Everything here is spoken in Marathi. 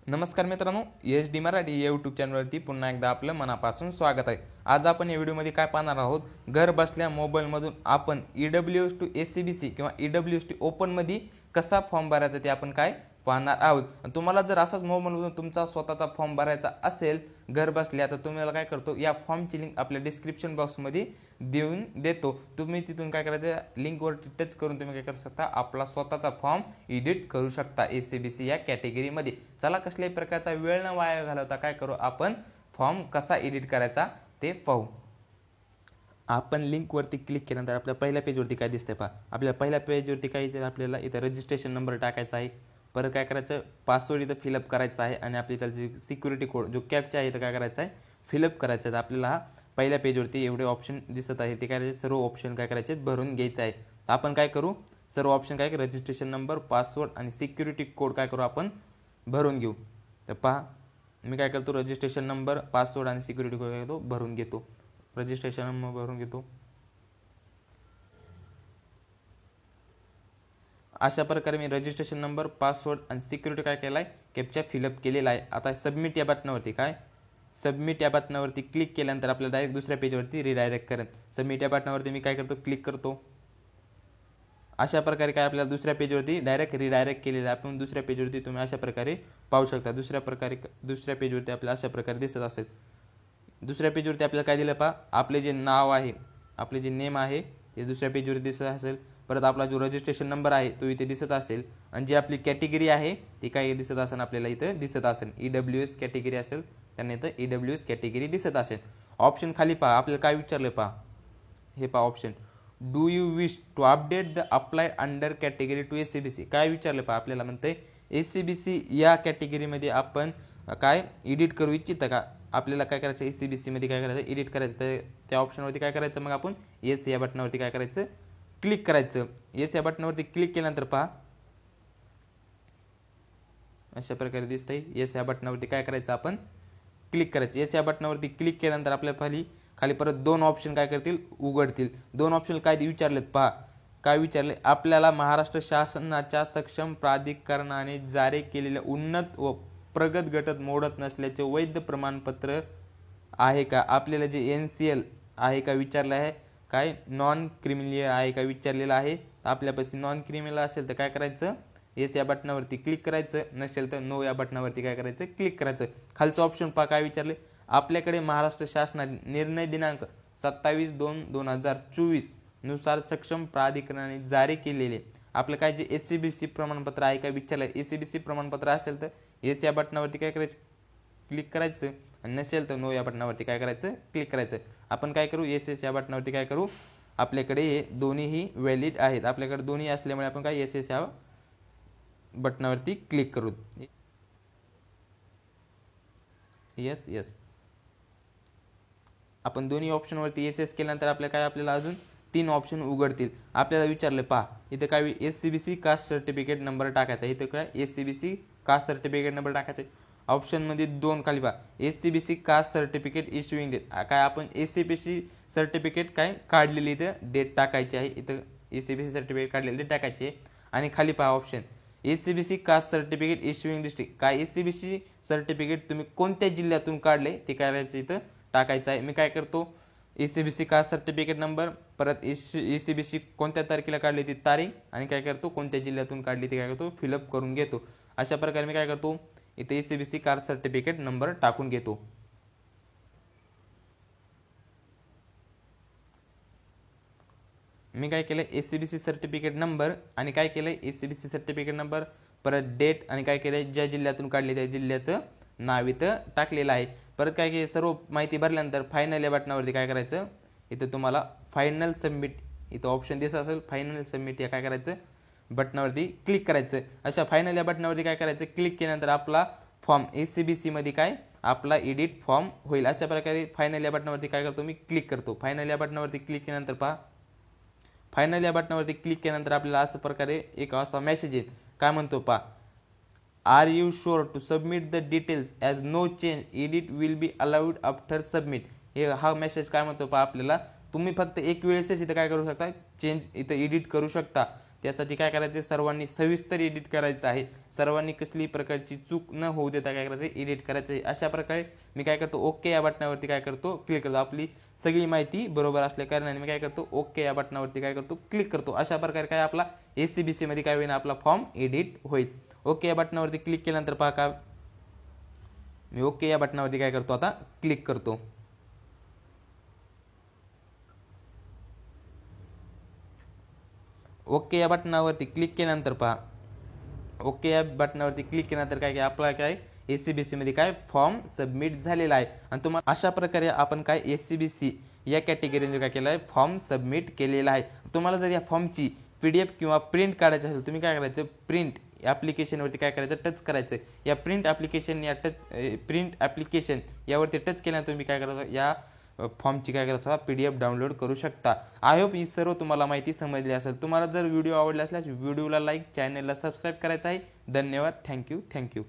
नमस्कार मित्रांनो, एच डी मराठी या यूट्यूब चॅनलवरती पुन्हा एकदा आपलं मनापासून स्वागत आहे। आज आपण या व्हिडिओमध्ये काय पाहणार आहोत, घर बसल्या मोबाईलमधून आपण EWS टू SCBC किंवा EWS टू ओपनमध्ये कसा फॉर्म भरायचा ते आपण काय पाहणार आहोत। तुम्हाला जर असाच मोबाईलमधून तुमचा स्वतःचा फॉर्म भरायचा असेल घर बसल्या, तर तुम्हाला काय करतो, या फॉर्मची लिंक आपल्या डिस्क्रिप्शन बॉक्समध्ये देऊन देतो। तुम्ही तिथून काय करायचं, लिंकवरती टच करून तुम्ही काय करू शकता, आपला स्वतःचा फॉर्म एडिट करू शकता SCBC या कॅटेगरीमध्ये। चला, कसल्याही प्रकारचा वेळ न वाया घालवता काय करू, आपण फॉर्म कसा एडिट करायचा ते पाहू। आपण लिंकवरती क्लिक केल्यानंतर आपल्या पहिल्या पेजवरती काय दिसतंय पहा। आपल्या पहिल्या पेजवरती काय इथे आपल्याला इथं रजिस्ट्रेशन नंबर टाकायचा आहे, परत काय करायचं, पासवर्ड इथं फिलअप करायचा आहे आणि आपली इथं सिक्युरिटी कोड जो कॅप्चा आहे इथं काय करायचा आहे, फिलअप करायचा आहे। आपल्याला हा पहिल्या पेजवरती एवढे ऑप्शन दिसत आहे, ते काय करायचे, सर्व ऑप्शन काय करायचे, भरून घ्यायचं आहे। तर आपण काय करू, सर्व ऑप्शन काय, रजिस्ट्रेशन नंबर, पासवर्ड आणि सिक्युरिटी कोड काय करू, आपण भरून घेऊ। तर पहा, मी काय करतो, रजिस्ट्रेशन नंबर, पासवर्ड आणि सिक्युरिटी कोड काय करतो, भरून घेतो। रजिस्ट्रेशन नंबर भरून घेतो। अशा प्रकारे मी रजिस्ट्रेशन नंबर, पासवर्ड आणि सिक्युरिटी काय केला आहे, कॅप्चा फिलअप केलेला आहे। आता सबमिट या बटनावरती काय, सबमिट या बटनावरती क्लिक केल्यानंतर आपल्याला डायरेक्ट दुसऱ्या पेजवरती रिडायरेक्ट करेल। सबमिट या बटनावरती मी काय करतो, क्लिक करतो। अशा प्रकारे काय आपल्याला दुसऱ्या पेजवरती डायरेक्ट रिडायरेक्ट केलेलं आहे। आपण दुसऱ्या पेजवरती तुम्ही अशा प्रकारे पाहू शकता। दुसऱ्या पेजवरती आपल्याला अशा प्रकारे दिसत असेल। दुसऱ्या पेजवरती आपल्याला काय दिलं पहा, आपले जे नाव आहे, आपले जे नेम आहे ते दुसऱ्या पेजवरती दिसत असेल। परत आपला जो रजिस्ट्रेशन नंबर आहे तो इथे दिसत असेल आणि जी आपली कॅटेगरी आहे ती काय दिसत असेल, आपल्याला इथं दिसत असेल। EWS कॅटेगरी असेल त्यांना इथं EWS कॅटेगरी दिसत असेल। ऑप्शन खाली पहा, आपल्याला काय विचारलं पहा, हे पहा option, do you wish to update the apply under category to SCBC। काय विचारलं पहा, आपल्याला म्हणते SCBC या कॅटेगरीमध्ये आपण काय एडिट करू इच्छिता का। आपल्याला काय करायचं, SCBC मध्ये काय करायचं, एडिट करायचं। तर त्या ऑप्शनवरती काय करायचं, मग आपण येस या बटनावरती काय करायचं, क्लिक करायचं। येस या बटनावरती क्लिक केल्यानंतर पहा, अशा प्रकारे दिसतंय। येस या बटनावरती काय करायचं, आपण क्लिक करायचं। येस या बटनावरती क्लिक केल्यानंतर आपल्या खाली परत दोन ऑप्शन काय करतील, उघडतील। दोन ऑप्शन काय विचारलेत पहा, काय विचारले, आपल्याला महाराष्ट्र शासनाच्या सक्षम प्राधिकरणाने जारी केलेल्या उन्नत व प्रगत गट मोडत नसल्याचे वैध प्रमाणपत्र आहे का। आपल्याला जे NCL आहे का विचारलं आहे, काय नॉन क्रिमिनल आहे का विचारलेलं आहे। तर आपल्यापाशी नॉन क्रिमिनल असेल तर काय करायचं, येस या बटनावरती क्लिक करायचं, नसेल तर नो या बटनावरती काय करायचं, क्लिक करायचं। खालचं ऑप्शन पहा, काय विचारले, आपल्याकडे महाराष्ट्र शासनाने निर्णय दिनांक 27/2/2024 नुसार सक्षम प्राधिकरणाने जारी केलेले आपलं काय जे SCBC प्रमाणपत्र आहे का विचारलं। SCBC प्रमाणपत्र असेल तर येस या बटनावरती काय करायचं, क्लिक करायचं आणि नसेल तर नो या बटनावरती काय करायचं, क्लिक करायचं। आपण काय करू, येस या बटनावरती काय करू, आपल्याकडे हे दोन्हीही व्हॅलिड आहेत, आपल्याकडे दोन्ही असल्यामुळे आपण काय येस या बटनावरती क्लिक करू। येस आपण दोन्ही ऑप्शनवरती येस केल्यानंतर आपल्या काय, आपल्याला अजून 3 ऑप्शन उघडतील। आपल्याला विचारले पहा, इथं काय SCBC कास्ट सर्टिफिकेट नंबर टाकायचा, इथं काय SCBC कास्ट सर्टिफिकेट नंबर टाकायचा। ऑप्शनमध्ये 2 खाली पहा, SCBC caste certificate issuing date, काय आपण SCBC सर्टिफिकेट काय काढलेली इथं डेट टाकायची आहे, इथं SCBC सर्टिफिकेट काढलेली डेट टाकायची आहे। आणि खाली पहा option, SCBC caste certificate issuing district, काय SCBC सर्टिफिकेट तुम्ही कोणत्या जिल्ह्यातून काढले ते करायचं इथं टाकायचं आहे। मी काय करतो, SCBC कास्ट सर्टिफिकेट नंबर, परत SCBC कोणत्या तारखेला काढली ती तारीख आणि काय करतो, कोणत्या जिल्ह्यातून काढली ती काय करतो, फिलअप करून घेतो। अशा प्रकारे मी काय करतो, इथे SCBC कास्ट सर्टिफिकेट नंबर टाकून घेतो। मी काय केलं, SCBC सर्टिफिकेट नंबर आणि काय केलं, SCBC सर्टिफिकेट नंबर, परत डेट आणि काय केलं, ज्या जिल्ह्यातून काढले त्या जिल्ह्याचं नाव इथं टाकलेलं आहे। परत काय केलं, सर्व माहिती भरल्यानंतर फायनल या बटनावरती काय करायचं, इथं तुम्हाला फायनल सबमिट इथं ऑप्शन दिसत असेल, फायनल सबमिट या काय करायचं बटनावरती क्लिक करायचं। अशा फायनल या बटनावरती काय करायचं, क्लिक केल्यानंतर आपला फॉर्म SCBC मध्ये काय आपला एडिट फॉर्म होईल। अशा प्रकारे फायनल या बटनावरती काय करतो, मी क्लिक करतो। फायनल या बटनावरती क्लिक केल्यानंतर पहा, फायनल या बटनावरती क्लिक केल्यानंतर आपल्याला अशा प्रकारे एक असा मेसेज येईल, काय म्हणतो पहा, are you sure to submit the details as no change edit will be allowed after submit. हे हा मेसेज काय म्हणतो पहा, आपल्याला तुम्ही फक्त एक वेळेसच इथं काय करू शकता, चेंज इथं एडिट करू शकता। त्यासाठी काय करायचं, सर्वांनी सविस्तर एडिट करायचं आहे, सर्वांनी कसली प्रकारची चूक न होऊ देता काय करायचं एडिट करायचं आहे। अशा प्रकारे मी काय करतो ओके या बटनावरती काय करतो क्लिक करतो, आपली सगळी माहिती बरोबर असल्या कारणाने मी काय करतो ओके या बटनावरती काय करतो क्लिक करतो। अशा प्रकारे काय आपला SCBC मध्ये काय होईल, आपला फॉर्म एडिट होईल। ओके या बटनावरती क्लिक केल्यानंतर पहा का मी ओके या बटनावरती काय करतो आता क्लिक करतो। ओके या बटनावरती क्लिक केल्यानंतर पहा ओके या बटनावरती क्लिक केल्यानंतर काय आपला काय SCBC मध्ये काय फॉर्म सबमिट झालेला आहे। आणि तुम्हाला अशा प्रकारे आपण काय SCBC या कॅटेगरीने काय केलं आहे फॉर्म सबमिट केलेला आहे। तुम्हाला जर या फॉर्मची PDF किंवा प्रिंट काढायची असेल तुम्ही काय करायचं, प्रिंट ॲप्लिकेशनवरती काय करायचं टच करायचं, या प्रिंट ॲप्लिकेशन यावरती टच केल्यानंतर तुम्ही काय करायचं या फॉर्मची काय करायचं PDF डाउनलोड करू शकता। आय होप ही सर्व तुम्हाला माहिती समजली असेल। तुम्हाला जर व्हिडिओ आवडला असल्यास व्हिडिओला लाईक, चॅनलला सबस्क्राईब करायचं आहे। धन्यवाद, थँक्यू।